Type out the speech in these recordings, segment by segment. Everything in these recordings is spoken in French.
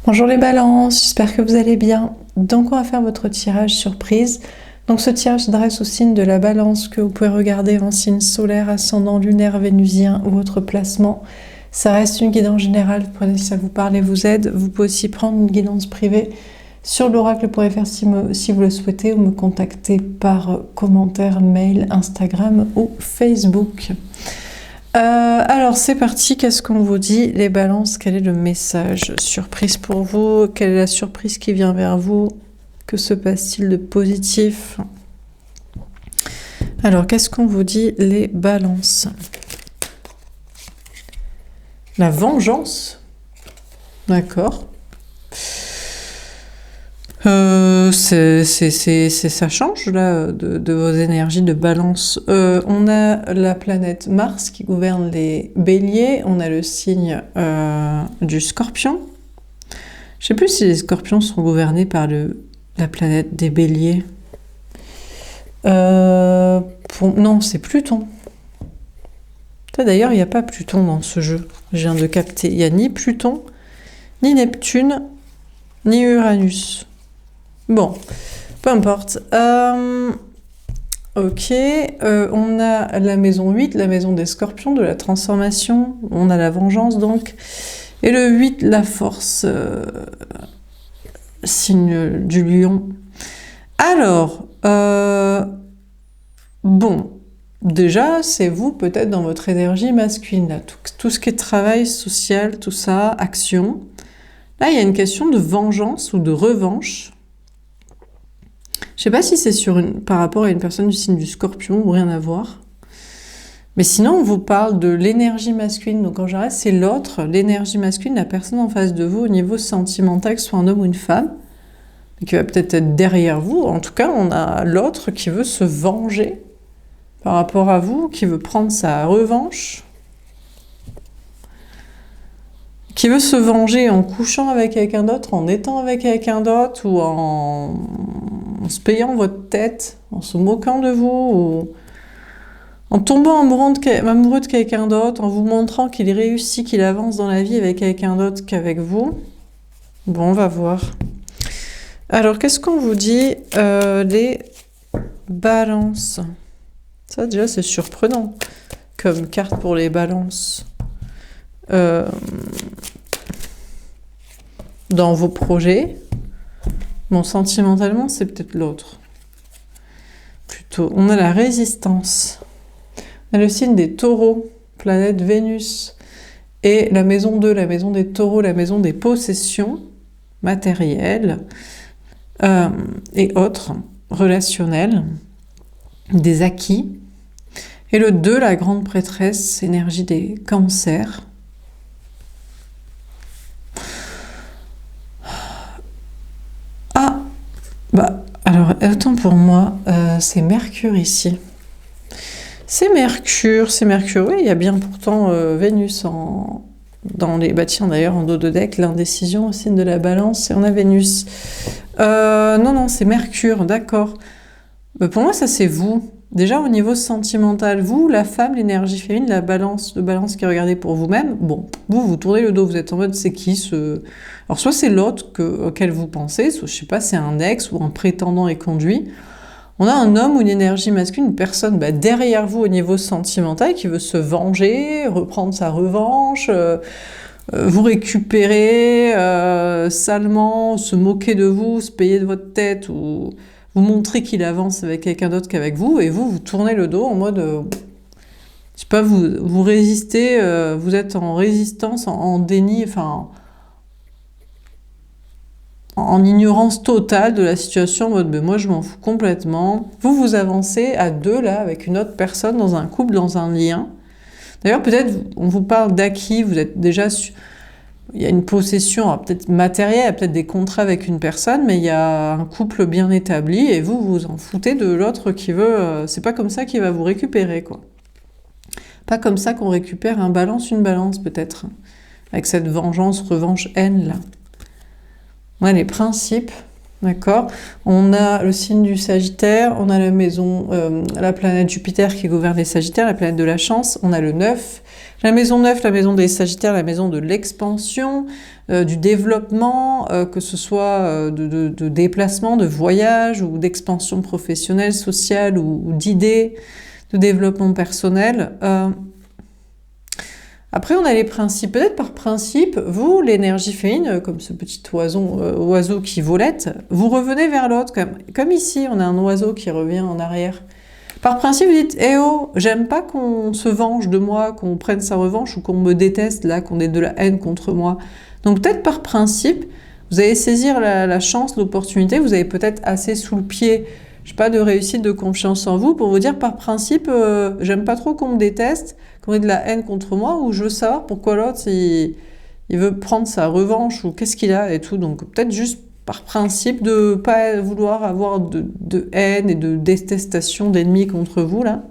Bonjour les balances, j'espère que vous allez bien. Donc on va faire votre tirage surprise. Donc ce tirage s'adresse au signe de la balance que vous pouvez regarder en signe solaire, ascendant, lunaire, vénusien ou autre placement. Ça reste une guidance générale, prenez si ça vous parle et vous aide. Vous pouvez aussi prendre une guidance privée sur l'oracle pour faire si vous le souhaitez ou me contacter par commentaire, mail, Instagram ou Facebook. Alors c'est parti, qu'est-ce qu'on vous dit les balances? Quel est le message surprise pour vous? Quelle est la surprise qui vient vers vous? Que se passe-t-il de positif? Alors qu'est-ce qu'on vous dit les balances? La vengeance? D'accord. Ça change là de vos énergies de balance. On a la planète Mars qui gouverne les béliers, on a le signe du scorpion. Je sais plus si les scorpions sont gouvernés par la planète des béliers. Non, c'est Pluton. D'ailleurs, il n'y a pas Pluton dans ce jeu, je viens de capter. Il n'y a ni Pluton, ni Neptune, ni Uranus. Bon, peu importe. Ok, on a la maison 8, la maison des scorpions, de la transformation. On a la vengeance, donc. Et le 8, la force, signe du lion. Alors, bon, déjà, c'est vous, peut-être, dans votre énergie masculine, là. Tout ce qui est travail social, tout ça, action. Là, il y a une question de vengeance ou de revanche. Je sais pas si c'est par rapport à une personne du signe du scorpion ou rien à voir. Mais sinon, on vous parle de l'énergie masculine. Donc en général, c'est l'autre, l'énergie masculine, la personne en face de vous au niveau sentimental, que ce soit un homme ou une femme, qui va peut-être être derrière vous. En tout cas, on a l'autre qui veut se venger par rapport à vous, qui veut prendre sa revanche, qui veut se venger en couchant avec quelqu'un d'autre, en étant avec quelqu'un d'autre, ou en se payant votre tête, en se moquant de vous, ou en tombant amoureux de quelqu'un d'autre, en vous montrant qu'il réussit, qu'il avance dans la vie avec quelqu'un d'autre qu'avec vous. Bon, on va voir. Alors, qu'est-ce qu'on vous dit les balances? Ça, déjà, c'est surprenant comme carte pour les balances. Dans vos projets. Bon, sentimentalement, c'est peut-être l'autre. Plutôt, on a la résistance. On a le signe des taureaux, planète Vénus. Et la maison 2, la maison des taureaux, la maison des possessions matérielles et autres, relationnelles, des acquis. Et le 2, la grande prêtresse, énergie des cancers. Alors, autant pour moi, c'est Mercure ici. C'est Mercure, oui, il y a bien pourtant Vénus dans les bâtiments d'ailleurs en dos de deck, l'indécision au signe de la balance, et on a Vénus. Non, c'est Mercure, d'accord. Pour moi, ça c'est vous. Déjà au niveau sentimental, vous, la femme, l'énergie féminine, le balance qui est regardé pour vous-même, bon, vous tournez le dos, vous êtes en mode c'est qui ce... Alors soit c'est l'autre auquel vous pensez, soit je sais pas, c'est un ex ou un prétendant et conduit. On a un homme ou une énergie masculine, une personne derrière vous au niveau sentimental qui veut se venger, reprendre sa revanche, vous récupérer salement, se moquer de vous, se payer de votre tête ou vous montrer qu'il avance avec quelqu'un d'autre qu'avec vous, et vous tournez le dos en mode, je sais pas, vous résistez, vous êtes en résistance, en déni, enfin, en ignorance totale de la situation, en mode, moi je m'en fous complètement. Vous avancez à deux là, avec une autre personne, dans un couple, dans un lien. D'ailleurs, peut-être, on vous parle d'acquis, vous êtes déjà... Il y a une possession, peut-être matérielle, peut-être des contrats avec une personne, mais il y a un couple bien établi et vous vous en foutez de l'autre qui veut... c'est pas comme ça qu'il va vous récupérer, quoi. Pas comme ça qu'on récupère une balance peut-être, avec cette vengeance, revanche, haine, là. Ouais, les principes, d'accord. On a le signe du Sagittaire, on a la maison, la planète Jupiter qui gouverne les Sagittaires, la planète de la chance, on a le 9, la maison 9, la maison des Sagittaires, la maison de l'expansion, du développement, temps, que ce soit de déplacement, de voyage ou d'expansion professionnelle, sociale ou d'idées, de développement personnel. Après, on a les principes. Peut-être par principe, vous, l'énergie féminine, comme ce petit oiseau qui volette, vous revenez vers l'autre. Comme ici, on a un oiseau qui revient en arrière. Par principe, vous dites « Eh oh, j'aime pas qu'on se venge de moi, qu'on prenne sa revanche ou qu'on me déteste, là, qu'on ait de la haine contre moi. » Donc peut-être par principe, vous allez saisir la chance, l'opportunité, vous avez peut-être assez sous le pied, je sais pas, de réussite, de confiance en vous, pour vous dire par principe, j'aime pas trop qu'on me déteste, qu'on ait de la haine contre moi, ou je veux savoir pourquoi l'autre, il veut prendre sa revanche, ou qu'est-ce qu'il a et tout. Donc peut-être juste par principe de pas vouloir avoir de haine et de détestation d'ennemis contre vous, là.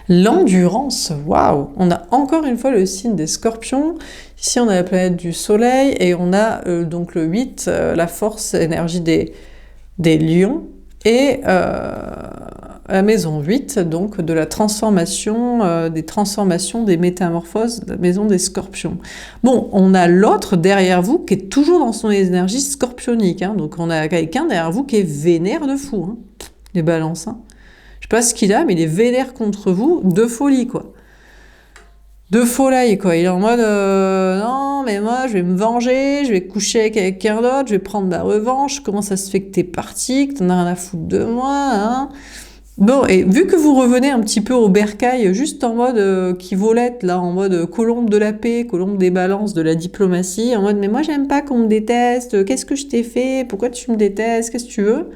L'endurance, waouh! On a encore une fois le signe des scorpions. Ici, on a la planète du soleil et on a donc le 8, la force, énergie des lions et la maison 8, donc de la transformation, des transformations, des métamorphoses, la maison des scorpions. Bon, on a l'autre derrière vous qui est toujours dans son énergie scorpionique, hein, donc on a quelqu'un derrière vous qui est vénère de fou, hein, les balances, hein. Je sais pas ce qu'il a, mais il est vénère contre vous, de folie, quoi. De folie, quoi. Il est en mode non, mais moi, je vais me venger, je vais coucher avec quelqu'un d'autre, je vais prendre ma revanche. Comment ça se fait que t'es parti, que t'en as rien à foutre de moi, hein? Bon, et vu que vous revenez un petit peu au bercail, juste en mode qui volette, là, en mode colombe de la paix, colombe des balances, de la diplomatie, en mode mais moi, j'aime pas qu'on me déteste, qu'est-ce que je t'ai fait, pourquoi tu me détestes, qu'est-ce que tu veux?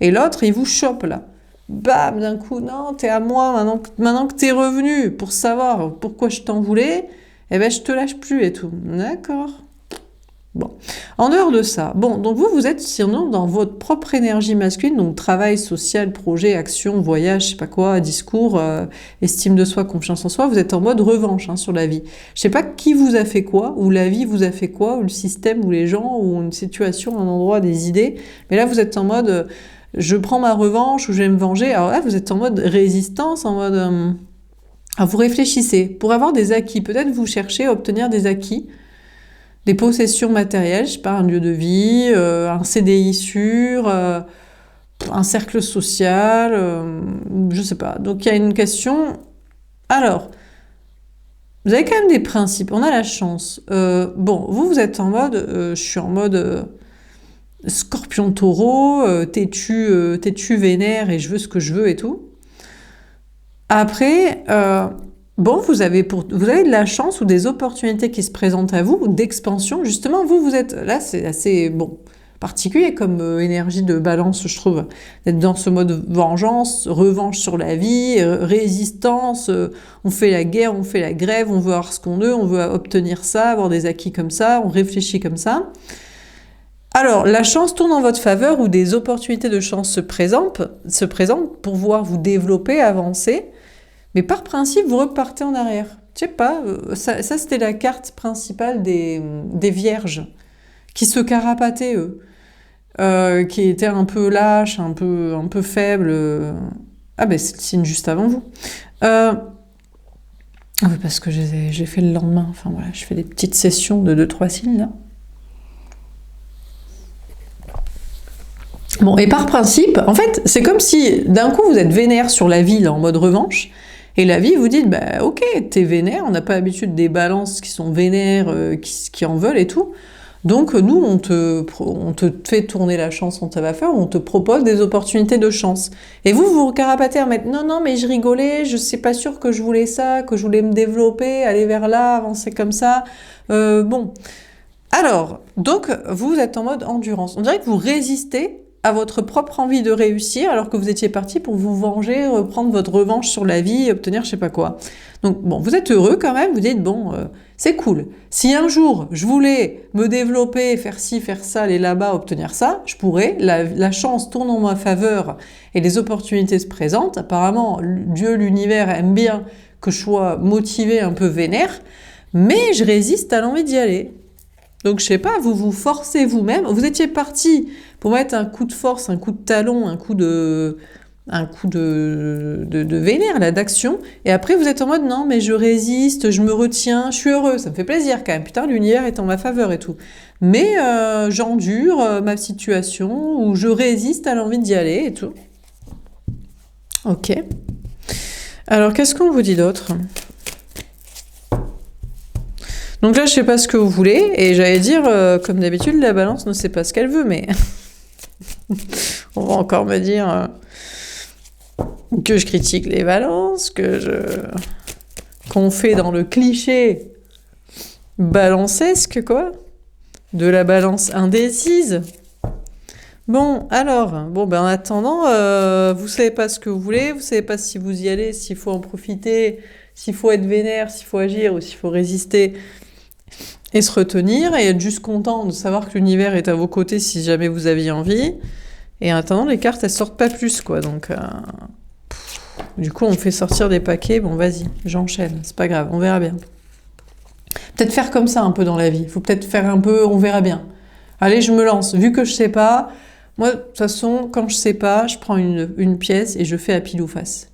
Et l'autre, il vous chope, là. Bam, d'un coup, non, t'es à moi, maintenant que t'es revenu pour savoir pourquoi je t'en voulais, eh ben je te lâche plus et tout. D'accord. Bon. En dehors de ça, bon, donc vous êtes sinon dans votre propre énergie masculine, donc travail, social, projet, action, voyage, je sais pas quoi, discours, estime de soi, confiance en soi, vous êtes en mode revanche, hein, sur la vie. Je sais pas qui vous a fait quoi, ou la vie vous a fait quoi, ou le système, ou les gens, ou une situation, un endroit, des idées, mais là vous êtes en mode je prends ma revanche ou je vais me venger. Alors là, vous êtes en mode résistance, en mode... Alors vous réfléchissez. Pour avoir des acquis, peut-être vous cherchez à obtenir des acquis, des possessions matérielles, je sais pas, un lieu de vie, un CDI sûr, un cercle social, je sais pas. Donc il y a une question... Alors, vous avez quand même des principes, on a la chance. Bon, vous êtes en mode... je suis en mode... Scorpion taureau, têtu vénère et je veux ce que je veux et tout. Après, bon, vous avez de la chance ou des opportunités qui se présentent à vous, d'expansion. Justement, vous êtes là, c'est assez bon, particulier comme énergie de balance, je trouve. D'être dans ce mode vengeance, revanche sur la vie, résistance, on fait la guerre, on fait la grève, on veut avoir ce qu'on veut, on veut obtenir ça, avoir des acquis comme ça, on réfléchit comme ça. Alors, la chance tourne en votre faveur ou des opportunités de chance se présentent pour pouvoir vous développer, avancer, mais par principe, vous repartez en arrière. Je sais pas, ça c'était la carte principale des vierges, qui se carapataient, eux, qui étaient un peu lâches, un peu faibles. Ah ben, c'est le signe juste avant vous. Ah oui, parce que j'ai fait le lendemain, enfin voilà, je fais des petites sessions de 2-3 signes, là. Bon, et par principe, en fait, c'est comme si d'un coup vous êtes vénère sur la vie là, en mode revanche, et la vie vous dit, bah ok, t'es vénère, on n'a pas l'habitude des balances qui sont vénères, qui en veulent et tout, donc nous on te fait tourner la chance en ta faveur, on te propose des opportunités de chance. Et vous carapatez à mettre, non mais je rigolais, je sais pas sûr que je voulais ça, que je voulais me développer, aller vers là, avancer comme ça, bon. Alors, donc vous êtes en mode endurance, on dirait que vous résistez à votre propre envie de réussir alors que vous étiez parti pour vous venger, reprendre votre revanche sur la vie, obtenir je sais pas quoi. Donc bon, vous êtes heureux quand même, vous dites bon, c'est cool. Si un jour je voulais me développer, faire ci, faire ça, aller là-bas, obtenir ça, je pourrais, la chance tourne en ma faveur et les opportunités se présentent. Apparemment, Dieu, l'univers aime bien que je sois motivé, un peu vénère, mais je résiste à l'envie d'y aller. Donc je sais pas, vous vous forcez vous-même, vous étiez parti pour mettre un coup de force, un coup de talon, un coup de un coup de vénère, là, d'action, et après vous êtes en mode non, mais je résiste, je me retiens, je suis heureux, ça me fait plaisir quand même, putain, l'univers est en ma faveur et tout. Mais j'endure ma situation, ou je résiste à l'envie d'y aller et tout. Ok. Alors, qu'est-ce qu'on vous dit d'autre? Donc là, je sais pas ce que vous voulez, et j'allais dire, comme d'habitude, la balance ne sait pas ce qu'elle veut, mais on va encore me dire que je critique les balances, qu'on fait dans le cliché balancesque, quoi, de la balance indécise. Bon, alors, en attendant, vous savez pas ce que vous voulez, vous savez pas si vous y allez, s'il faut en profiter, s'il faut être vénère, s'il faut agir ou s'il faut résister et se retenir et être juste content de savoir que l'univers est à vos côtés si jamais vous aviez envie. Et en attendant, les cartes, elles sortent pas plus, quoi, donc... Du coup, on fait sortir des paquets. Bon, vas-y, j'enchaîne. C'est pas grave, on verra bien. Peut-être faire comme ça un peu dans la vie. Faut peut-être faire un peu, on verra bien. Allez, je me lance. Vu que je sais pas, moi, de toute façon, quand je sais pas, je prends une pièce et je fais à pile ou face.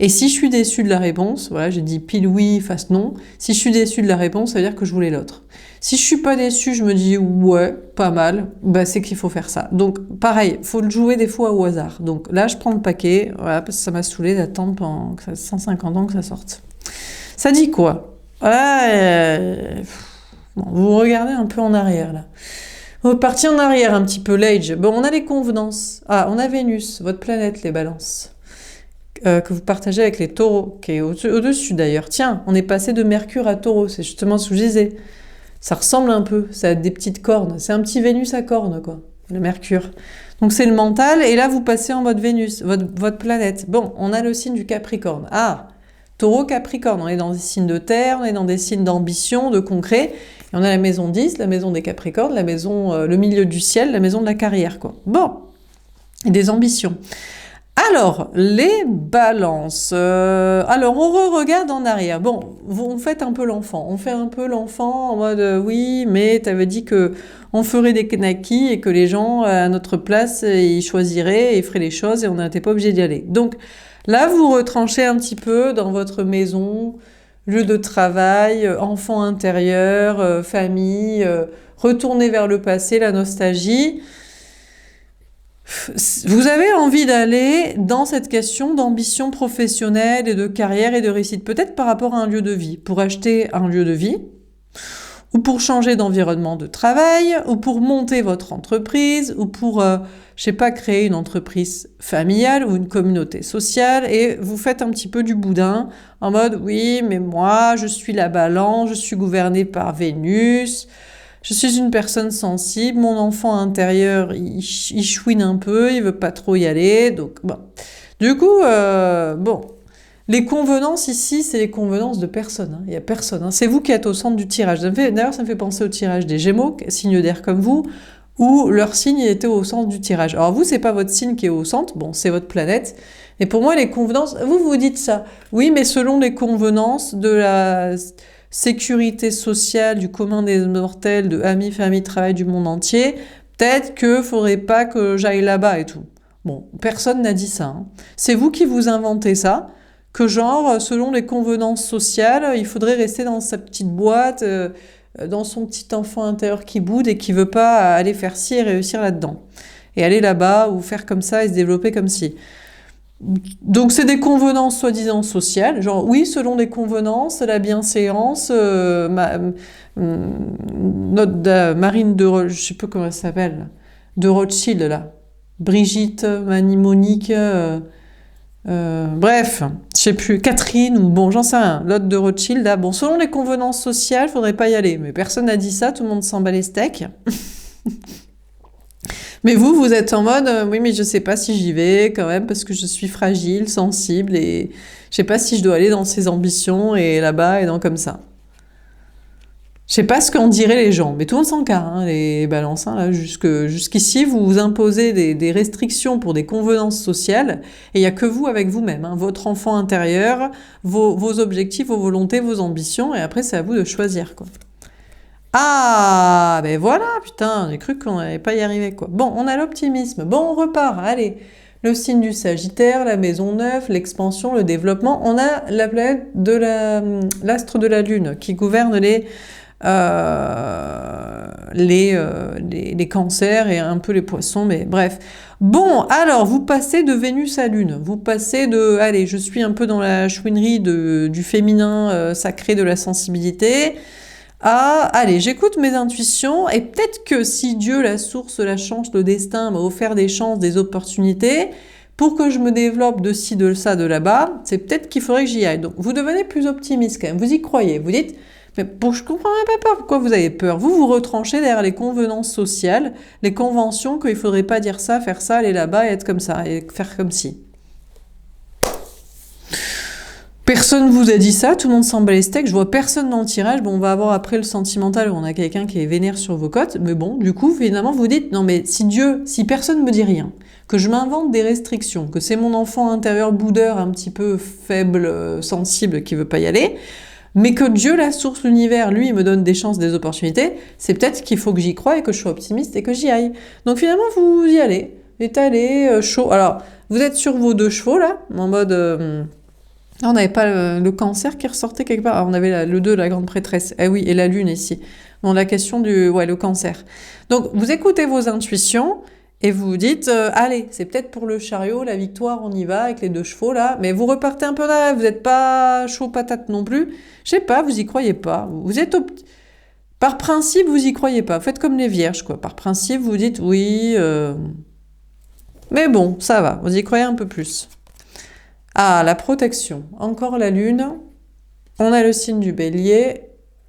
Et si je suis déçue de la réponse, voilà, j'ai dit pile oui, face non. Si je suis déçue de la réponse, ça veut dire que je voulais l'autre. Si je suis pas déçue, je me dis ouais, pas mal, bah c'est qu'il faut faire ça. Donc pareil, faut le jouer des fois au hasard. Donc là, je prends le paquet, voilà, parce que ça m'a saoulé d'attendre pendant 150 ans que ça sorte. Ça dit quoi? Ouais, bon, vous regardez un peu en arrière là. On est parti en arrière un petit peu, l'age. Bon, on a les convenances. Ah, on a Vénus, votre planète, les balances. Que vous partagez avec les taureaux, qui est au-dessus d'ailleurs. Tiens, on est passé de Mercure à taureau, c'est justement ce que je disais. Ça ressemble un peu, ça a des petites cornes. C'est un petit Vénus à cornes, quoi, le Mercure. Donc c'est le mental, et là vous passez en mode Vénus, votre planète. Bon, on a le signe du Capricorne. Ah, taureau, Capricorne, on est dans des signes de terre, on est dans des signes d'ambition, de concret. Et on a la maison 10, la maison des Capricornes, la maison, le milieu du ciel, la maison de la carrière, quoi. Bon, et des ambitions. Alors, les balances. Alors, on regarde en arrière. Bon, on fait un peu l'enfant. On fait un peu l'enfant en mode oui, mais t'avais dit que on ferait des knackis et que les gens, à notre place, ils choisiraient et ils feraient les choses et on n'était pas obligé d'y aller. Donc, là, vous retranchez un petit peu dans votre maison, lieu de travail, enfant intérieur, famille, retourner vers le passé, la nostalgie. Vous avez envie d'aller dans cette question d'ambition professionnelle et de carrière et de réussite, peut-être par rapport à un lieu de vie, pour acheter un lieu de vie, ou pour changer d'environnement de travail, ou pour monter votre entreprise, ou pour, je sais pas, créer une entreprise familiale ou une communauté sociale, et vous faites un petit peu du boudin, en mode, oui, mais moi, je suis la balance, je suis gouvernée par Vénus, je suis une personne sensible, mon enfant intérieur, il chouine un peu, il veut pas trop y aller, donc bon. Du coup, bon, les convenances ici, c'est les convenances de personne, hein. Il y a personne, hein. C'est vous qui êtes au centre du tirage. D'ailleurs, ça me fait penser au tirage des Gémeaux, signe d'air comme vous, où leur signe était au centre du tirage. Alors vous, c'est pas votre signe qui est au centre, bon, c'est votre planète. Et pour moi, les convenances, vous dites ça. Oui, mais selon les convenances de la sécurité sociale, du commun des mortels, de amis, famille, travail du monde entier, peut-être que faudrait pas que j'aille là-bas et tout. Bon, personne n'a dit ça, hein. C'est vous qui vous inventez ça, que genre, selon les convenances sociales, il faudrait rester dans sa petite boîte, dans son petit enfant intérieur qui boude et qui veut pas aller faire ci et réussir là-dedans. Et aller là-bas ou faire comme ça et se développer comme ci. Donc c'est des convenances soi-disant sociales, genre oui, selon les convenances, la bienséance, Marine de, je sais pas comment elle s'appelle, de Rothschild là, Brigitte, Monique, bref, je sais plus, Catherine ou bon, j'en sais rien, l'autre de Rothschild là, bon, selon les convenances sociales, faudrait pas y aller, mais personne n'a dit ça, tout le monde s'en bat les steaks. Mais vous êtes en mode, oui, mais je sais pas si j'y vais quand même parce que je suis fragile, sensible et je sais pas si je dois aller dans ces ambitions et là-bas et dans comme ça. Je sais pas ce qu'en diraient les gens, mais tout le monde s'en carre, hein, les balances. Hein, là, jusqu'ici, vous vous imposez des restrictions pour des convenances sociales et il y a que vous avec vous-même, hein, votre enfant intérieur, vos objectifs, vos volontés, vos ambitions et après, c'est à vous de choisir, quoi. Ah, ben voilà, putain, j'ai cru qu'on n'allait pas y arriver, quoi. Bon, on a l'optimisme. Bon, on repart, allez. le signe du Sagittaire, la maison 9, l'expansion, le développement. On a la planète de l'astre de la Lune qui gouverne les cancers et un peu les poissons, mais bref. Bon, alors, vous passez de Vénus à Lune. Vous passez allez, je suis un peu dans la chouinerie du féminin sacré, de la sensibilité, allez, j'écoute mes intuitions, et peut-être que si Dieu, la source, la chance, le destin m'a offert des chances, des opportunités, pour que je me développe de ci, de ça, de là-bas, c'est peut-être qu'il faudrait que j'y aille. Donc, vous devenez plus optimiste quand même. Vous y croyez. Vous dites, mais je comprends même pas pourquoi vous avez peur. Vous retranchez derrière les convenances sociales, les conventions qu'il faudrait pas dire ça, faire ça, aller là-bas et être comme ça, et faire comme si. Personne vous a dit ça, tout le monde s'en bat les steaks, je vois personne dans le tirage. Bon, on va avoir après le sentimental où on a quelqu'un qui est vénère sur vos côtes, mais bon, du coup, finalement, vous dites, non mais si personne me dit rien, que je m'invente des restrictions, que c'est mon enfant intérieur boudeur un petit peu faible, sensible, qui veut pas y aller, mais que Dieu, la source, l'univers, lui, me donne des chances, des opportunités, c'est peut-être qu'il faut que j'y croie et que je sois optimiste et que j'y aille. Donc finalement, vous y allez, étalé, chaud. Alors, vous êtes sur vos 2 chevaux, là, en mode... on n'avait pas le cancer qui ressortait quelque part. On avait le 2, la grande prêtresse. Eh oui, et la lune ici. Bon, la question le cancer. Donc, vous écoutez vos intuitions et vous vous dites, allez, c'est peut-être pour le chariot, la victoire, on y va avec les 2 chevaux là. Mais vous repartez un peu là, vous n'êtes pas chaud patate non plus. Je sais pas, vous y croyez pas. Vous êtes par principe, vous y croyez pas. Vous faites comme les vierges, quoi. Par principe, vous dites oui. Mais bon, ça va. Vous y croyez un peu plus. Ah, la protection. Encore la lune. On a le signe du bélier.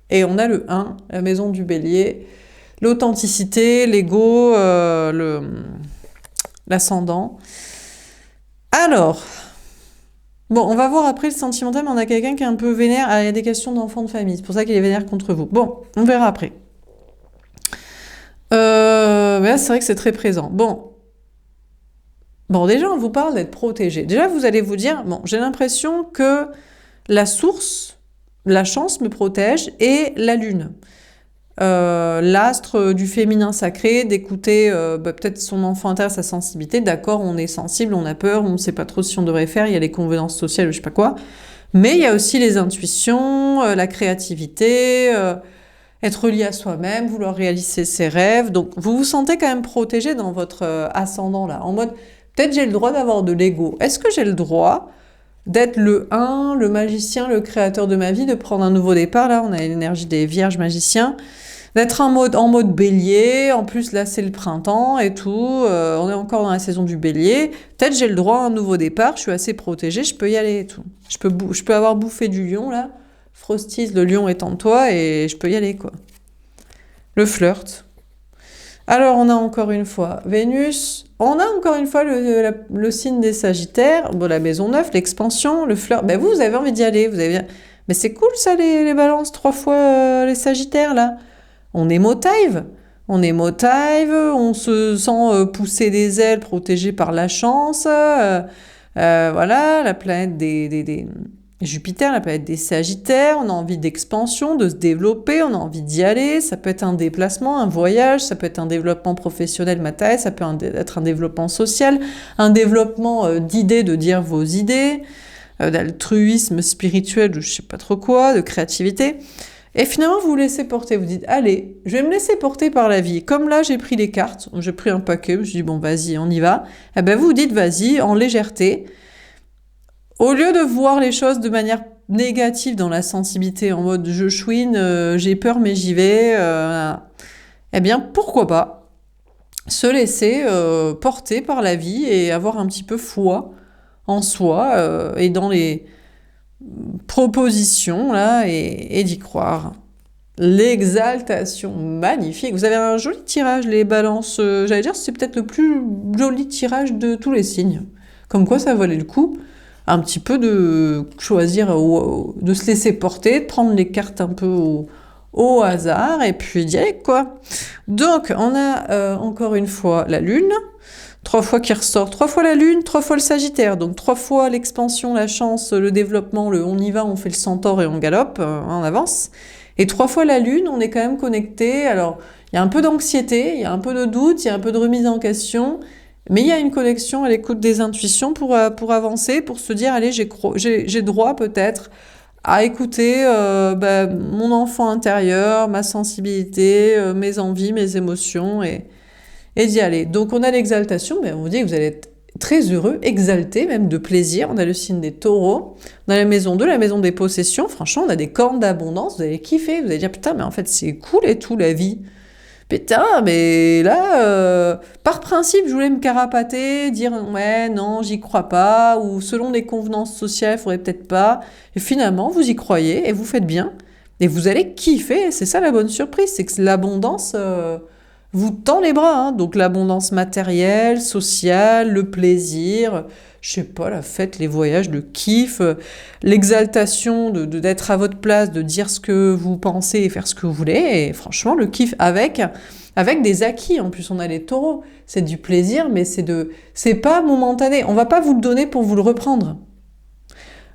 Et on a le 1, la maison du bélier. L'authenticité, l'ego, l'ascendant. Alors, bon, on va voir après le sentimental, mais on a quelqu'un qui est un peu vénère. Ah, il y a des questions d'enfants de famille. C'est pour ça qu'il est vénère contre vous. Bon, on verra après. Mais là, c'est vrai que c'est très présent. Bon, déjà, on vous parle d'être protégé. Déjà, vous allez vous dire, bon, j'ai l'impression que la source, la chance me protège, et la lune. L'astre du féminin sacré, d'écouter peut-être son enfant intérieur, sa sensibilité. D'accord, on est sensible, on a peur, on ne sait pas trop si on devrait faire, il y a les convenances sociales, je sais pas quoi. Mais il y a aussi les intuitions, la créativité, être lié à soi-même, vouloir réaliser ses rêves. Donc, vous vous sentez quand même protégé dans votre ascendant là, en mode... Peut-être j'ai le droit d'avoir de l'ego. Est-ce que j'ai le droit d'être le 1, le magicien, le créateur de ma vie, de prendre un nouveau départ? Là, on a l'énergie des vierges magiciens. D'être en mode bélier. En plus, là, c'est le printemps et tout. On est encore dans la saison du bélier. Peut-être j'ai le droit à un nouveau départ. Je suis assez protégée. Je peux y aller et tout. Je peux avoir bouffé du lion, là. Frosties, le lion est en toi et je peux y aller, quoi. Le flirt. Alors, on a encore une fois Vénus, on a encore une fois le signe des Sagittaires, bon, la maison 9, l'expansion, le flirt. Ben vous avez envie d'y aller, mais c'est cool ça, les balances, 3 fois les Sagittaires, là. On est motive, on se sent pousser des ailes, protégé par la chance. Voilà, la planète des Jupiter, la planète des Sagittaires, on a envie d'expansion, de se développer, on a envie d'y aller, ça peut être un déplacement, un voyage, ça peut être un développement professionnel matériel, ça peut être un développement social, un développement d'idées, de dire vos idées, d'altruisme spirituel, ou je sais pas trop quoi, de créativité. Et finalement, vous vous laissez porter, vous dites, allez, je vais me laisser porter par la vie. Comme là, j'ai pris les cartes, j'ai pris un paquet, je me suis dit, bon, vas-y, on y va. Eh ben, vous vous dites, vas-y, en légèreté. Au lieu de voir les choses de manière négative dans la sensibilité, en mode je chouine, j'ai peur mais j'y vais, eh bien pourquoi pas se laisser porter par la vie et avoir un petit peu foi en soi et dans les propositions là et d'y croire. L'exaltation, magnifique. Vous avez un joli tirage, les balances. J'allais dire, c'est peut-être le plus joli tirage de tous les signes. Comme quoi ça valait le coup un petit peu de choisir, de se laisser porter, de prendre les cartes un peu au hasard, et puis d'y aller, quoi. Donc, on a encore une fois la Lune, 3 fois qui ressort, 3 fois la Lune, 3 fois le Sagittaire, donc 3 fois l'expansion, la chance, le développement, on y va, on fait le centaure et on galope, on avance. Et 3 fois la Lune, on est quand même connecté, alors il y a un peu d'anxiété, il y a un peu de doute, il y a un peu de remise en question, Mais il y a une connexion à l'écoute des intuitions pour avancer, pour se dire, allez, j'ai droit peut-être à écouter mon enfant intérieur, ma sensibilité, mes envies, mes émotions, et d'y aller. Donc on a l'exaltation, mais on vous dit que vous allez être très heureux, exalté, même de plaisir. On a le signe des taureaux, on a la maison 2, la maison des possessions. Franchement, on a des cornes d'abondance, vous allez kiffer, vous allez dire, putain, mais en fait, c'est cool et tout, la vie. Putain, mais là, par principe, je voulais me carapater, dire ouais, non, j'y crois pas, ou selon les convenances sociales, il faudrait peut-être pas. Et finalement, vous y croyez et vous faites bien. Et vous allez kiffer. C'est ça la bonne surprise, c'est que l'abondance vous tend les bras. Hein. Donc l'abondance matérielle, sociale, le plaisir, je sais pas, la fête, les voyages, le kiff, l'exaltation d'être à votre place, de dire ce que vous pensez et faire ce que vous voulez. Et franchement, le kiff avec des acquis. En plus, on a les taureaux. C'est du plaisir, mais c'est pas momentané. On va pas vous le donner pour vous le reprendre.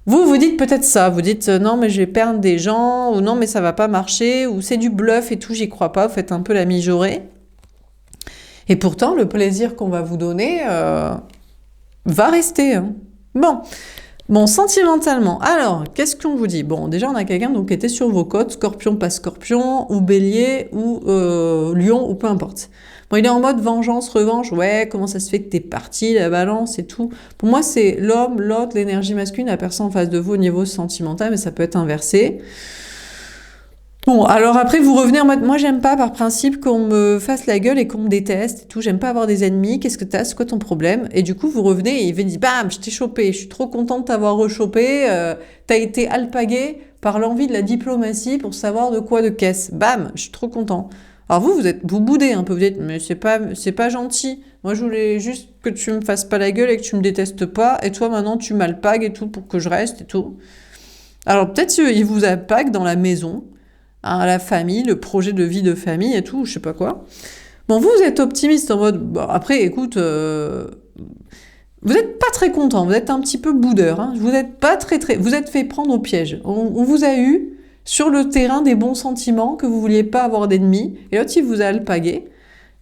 Vous dites peut-être ça. Vous dites non, mais je vais perdre des gens, ou non, mais ça va pas marcher, ou c'est du bluff et tout, j'y crois pas. Vous faites un peu la mijaurée. Et pourtant, le plaisir qu'on va vous donner va rester. Hein. Bon, sentimentalement. Alors, qu'est-ce qu'on vous dit? Bon, déjà, on a quelqu'un donc, qui était sur vos côtes, scorpion, pas scorpion, ou bélier, ou lion, ou peu importe. Bon, il est en mode vengeance, revanche. Ouais, comment ça se fait que t'es parti, la balance et tout. Pour moi, c'est l'homme, l'autre, l'énergie masculine, la personne en face de vous au niveau sentimental, mais ça peut être inversé. Bon, alors après, vous revenez en mode, moi, j'aime pas par principe qu'on me fasse la gueule et qu'on me déteste et tout. J'aime pas avoir des ennemis. Qu'est-ce que t'as? C'est quoi ton problème? Et du coup, vous revenez et il vous dit, bam, je t'ai chopé. Je suis trop contente de t'avoir rechopé. T'as été alpagué par l'envie de la diplomatie pour savoir de quoi de caisse. Bam, je suis trop content. Alors vous boudez un peu. Vous dites, mais c'est pas gentil. Moi, je voulais juste que tu me fasses pas la gueule et que tu me détestes pas. Et toi, maintenant, tu m'alpagues et tout pour que je reste et tout. Alors peut-être qu'il vous alpague dans la maison. La famille, le projet de vie de famille et tout, je sais pas quoi. Bon, vous êtes optimiste en mode, bon, après, écoute, vous êtes pas très content, vous êtes un petit peu boudeur, hein, vous êtes pas vous êtes fait prendre au piège. On vous a eu sur le terrain des bons sentiments, que vous vouliez pas avoir d'ennemis, et l'autre, il vous a alpagué.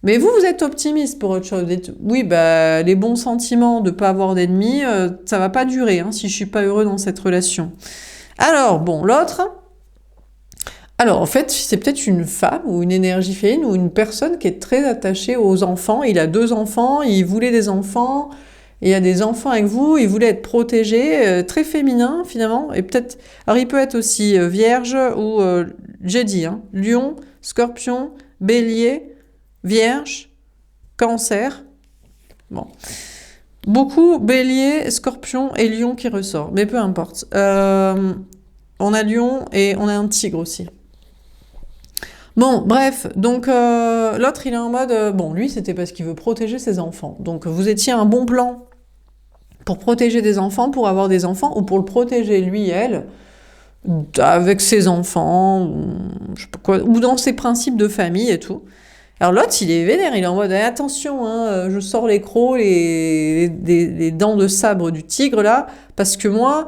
Mais vous êtes optimiste pour autre chose. Vous dites, oui, bah, les bons sentiments de pas avoir d'ennemis, ça va pas durer, hein, si je suis pas heureux dans cette relation. Alors, bon, l'autre... Alors, en fait, c'est peut-être une femme ou une énergie féminine ou une personne qui est très attachée aux enfants. Il a 2 enfants, il voulait des enfants, il y a des enfants avec vous, il voulait être protégé, très féminin finalement. Et peut-être, alors il peut être aussi vierge ou, j'ai dit, hein, lion, scorpion, bélier, vierge, cancer. Bon. Beaucoup bélier, scorpion et lion qui ressort, mais peu importe. On a lion et on a un tigre aussi. Bon, bref, donc l'autre, il est en mode... bon, lui, c'était parce qu'il veut protéger ses enfants. Donc, vous étiez un bon plan pour protéger des enfants, pour avoir des enfants, ou pour le protéger, lui, elle, avec ses enfants, ou, je sais pas quoi, ou dans ses principes de famille et tout. Alors l'autre, il est vénère, il est en mode attention, hein, je sors les crocs, les dents de sabre du tigre, là, parce que moi,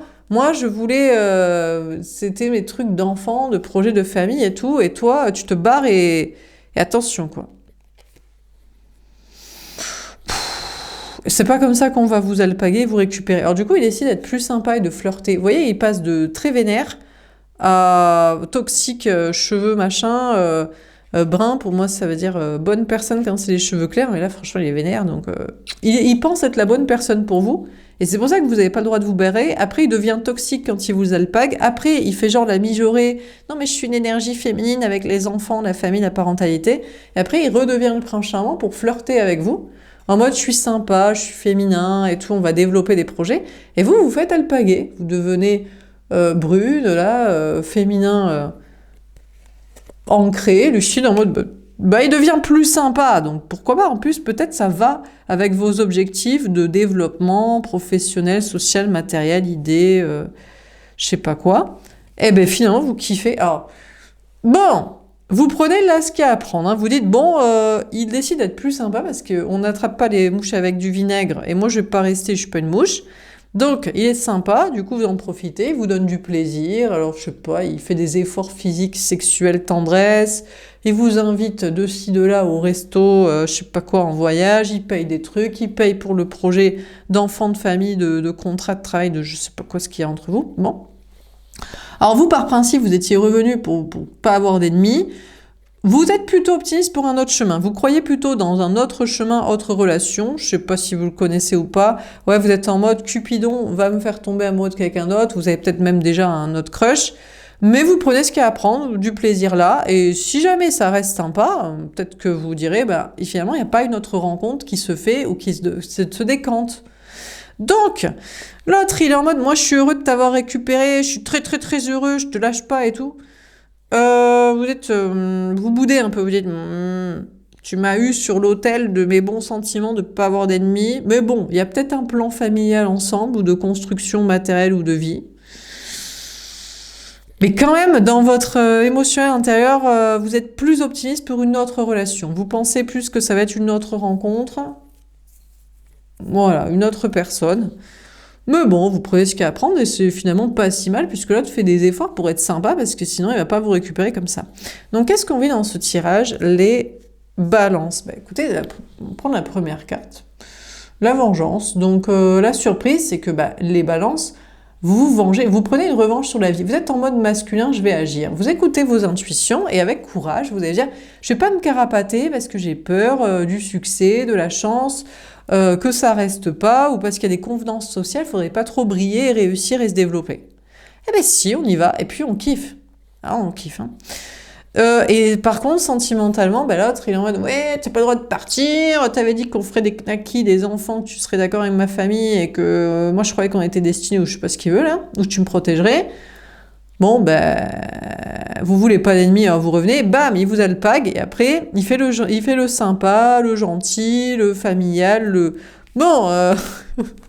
je voulais... c'était mes trucs d'enfant, de projet de famille et tout, et toi, tu te barres et attention, quoi. C'est pas comme ça qu'on va vous alpaguer, vous récupérer. Alors du coup, il décide d'être plus sympa et de flirter. Vous voyez, il passe de très vénère à toxique, cheveux, machin... brun, pour moi, ça veut dire bonne personne quand c'est les cheveux clairs, mais là, franchement, il est vénère, donc il pense être la bonne personne pour vous, et c'est pour ça que vous n'avez pas le droit de vous barrer. Après, il devient toxique quand il vous alpague. Après, il fait genre la mijaurée, non mais je suis une énergie féminine avec les enfants, la famille, la parentalité, et après, il redevient le prince charmant pour flirter avec vous, en mode je suis sympa, je suis féminin, et tout, on va développer des projets, et vous, vous faites alpaguer, vous devenez brune, là, féminin... ancré, lucide, en mode bah il devient plus sympa, donc pourquoi pas, en plus peut-être ça va avec vos objectifs de développement professionnel, social, matériel, idée, je sais pas quoi, et ben finalement vous kiffez. Alors bon, vous prenez là ce qu'il y a à prendre, hein. Vous dites bon, il décide d'être plus sympa parce qu'on n'attrape pas les mouches avec du vinaigre, et moi je vais pas rester, je suis pas une mouche, Donc, il est sympa, du coup, vous en profitez, il vous donne du plaisir. Alors, je sais pas, il fait des efforts physiques, sexuels, tendresse. Il vous invite de ci, de là au resto, je sais pas quoi, en voyage. Il paye des trucs, il paye pour le projet d'enfant de famille, de contrat de travail, de je sais pas quoi ce qu'il y a entre vous. Bon. Alors, vous, par principe, vous étiez revenu pour pas avoir d'ennemis. Vous êtes plutôt optimiste pour un autre chemin. Vous croyez plutôt dans un autre chemin, autre relation. Je sais pas si vous le connaissez ou pas. Ouais, vous êtes en mode Cupidon va me faire tomber amoureux de quelqu'un d'autre. Vous avez peut-être même déjà un autre crush. Mais vous prenez ce qu'il y a à prendre, du plaisir là. Et si jamais ça reste sympa, peut-être que vous direz, bah, finalement, il n'y a pas une autre rencontre qui se fait ou qui se décante. Donc, l'autre, il est en mode, moi, je suis heureux de t'avoir récupéré. Je suis très, très, très heureux. Je te lâche pas et tout. Vous boudez un peu, vous dites, tu m'as eu sur l'autel de mes bons sentiments de ne pas avoir d'ennemis, mais bon, il y a peut-être un plan familial ensemble, ou de construction matérielle ou de vie. Mais quand même, dans votre émotionnel intérieur, vous êtes plus optimiste pour une autre relation. Vous pensez plus que ça va être une autre rencontre. Voilà, une autre personne. Mais bon, vous prenez ce qu'il y a à prendre et c'est finalement pas si mal puisque l'autre fait des efforts pour être sympa parce que sinon il va pas vous récupérer comme ça. Donc qu'est-ce qu'on vit dans ce tirage? Les balances. Bah, écoutez, on va prendre la première carte. La vengeance. Donc la surprise, c'est que les balances, vous vous vengez, vous prenez une revanche sur la vie. Vous êtes en mode masculin, je vais agir. Vous écoutez vos intuitions et avec courage, vous allez dire, je vais pas me carapater parce que j'ai peur du succès, de la chance, que ça reste pas, ou parce qu'il y a des convenances sociales, il faudrait pas trop briller, réussir et se développer. Eh bien si, on y va, et puis on kiffe. Ah, on kiffe, hein. Et par contre, sentimentalement, l'autre, il est en mode, ouais, t'as pas le droit de partir, t'avais dit qu'on ferait des knackis, des enfants, que tu serais d'accord avec ma famille, et que moi je croyais qu'on était destinés, ou je sais pas ce qu'il veut là, ou tu me protégerais. Bon, vous voulez pas d'ennemis, alors vous revenez, bam, il vous alpague, et après, il fait le sympa, le gentil, le familial, le... Bon,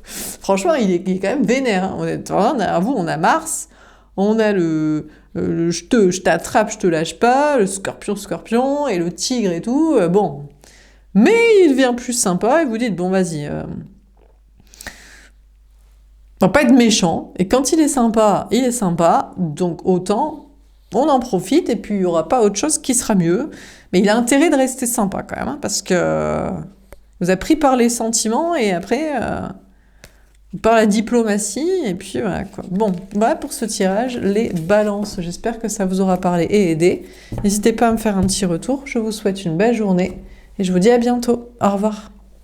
franchement, il est quand même vénère, hein. Derrière vous, on a Mars, on a le je t'attrape, je te lâche pas, le scorpion, et le tigre et tout, bon. Mais il devient plus sympa, et vous dites, bon, vas-y... On va pas être méchant, et quand il est sympa, donc autant on en profite, et puis il n'y aura pas autre chose qui sera mieux. Mais il a intérêt de rester sympa quand même, hein, parce que vous avez pris par les sentiments, et après, par la diplomatie, et puis voilà quoi. Bon, voilà pour ce tirage, les balances. J'espère que ça vous aura parlé et aidé. N'hésitez pas à me faire un petit retour, je vous souhaite une belle journée, et je vous dis à bientôt. Au revoir.